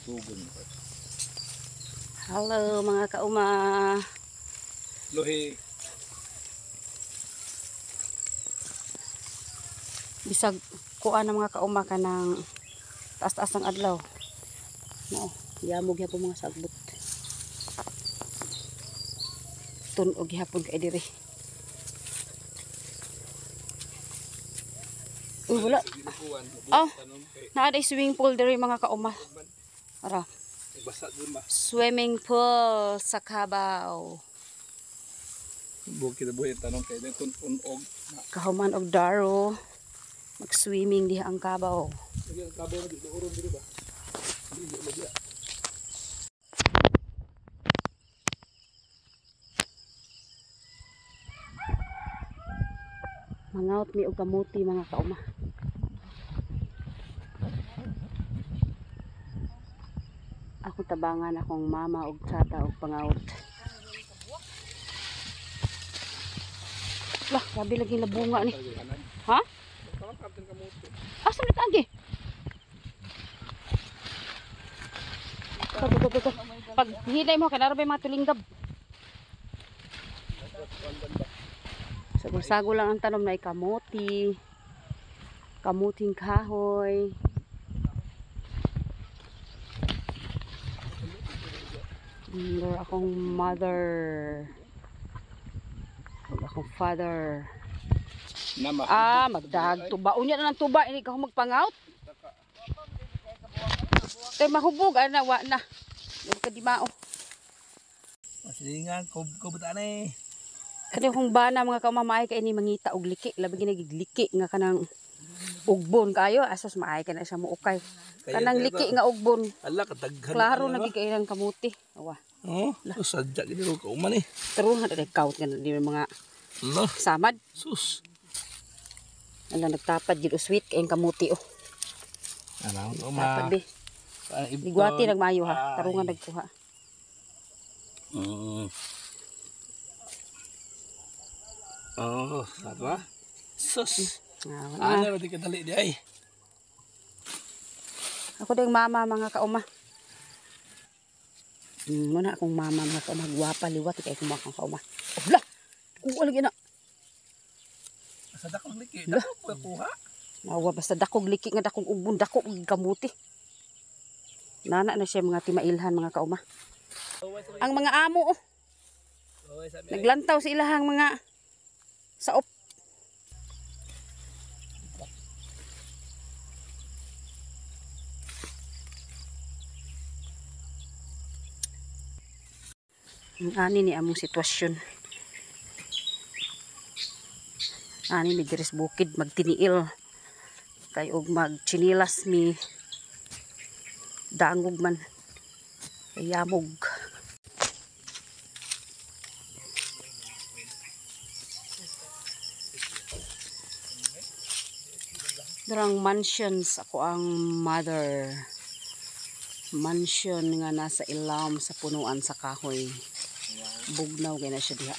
Tugon. Hello mga kauma. Lohi. Bisag kuan ng mga kauma ka ng taas-taas ng adlaw. No, yamog yapon mga sagbot. Tunog yapon kay diri. Wala. Oh, naa day swimming pool diri mga kauma. Ara. Swimming pool sa Cavao. Bukid buhay tanong kay dito tunog. Kahuman og daro. Mag-swimming diha ang Cavao. Sige, Cavao dito uron diri ba? Dili lagi. Mangaut mi og kamuti mga kauma. Ako tabangan akong mama og tsata og pangaut. Lah, grabe lagi labunga ni. Ha? Asa mit agi? Pag hiday mo kanara ba mga tulinggab. Sago lang ang tanom na kamuti. Kamuting kahoy. Meron akong mother. Akong father. Magdag tuba. Unya na ng tuba. Hindi ka magpangaut. Kaya mahubog. Ana, wa na. Huwag ka di mao. Masilingan, kubutaan eh. Kani kung bana mga kaumamay kay ni mangita og liki, labi ginagigliki nga kanang ugbon kayo, asas maay ka na siya muukay. Kanang liki nga ugbon. Ala kataghan. Klaro na gid kay nang kamuti. Awa. Oh, sadya gid ro kauman eh. Taro na day count nga di mga Allah, samad. sus. Ala nagtapad gid sweet kay ang kamuti oh. Ano Tapad be. Ligwati nagmayo ha, tarungan nagkuha. Oh, apa? Sus. Ano ba di kadali di ay? Ako ding mama mga kauma. Muna akong mama mga kauma, gwapa liwat kay kumakang kauma. Obla. Kuha lagi na. Sa dakong liki, dako kuha. Nawa basta dakog liki nga dakong ugbon, dakog kamuti. Nana na siya mga timailhan mga kauma. Ang mga amo oh. Naglantaw sa ilahang mga saop. Ani ni among sitwasyon. Ani mi diris bukid magtiniil. Kay og magchinilas mi dangog man. Yamog. Darang mansions ako ang mother. Mansion nga nasa ilam sa punuan sa kahoy. Bugnaw kay na siya diha.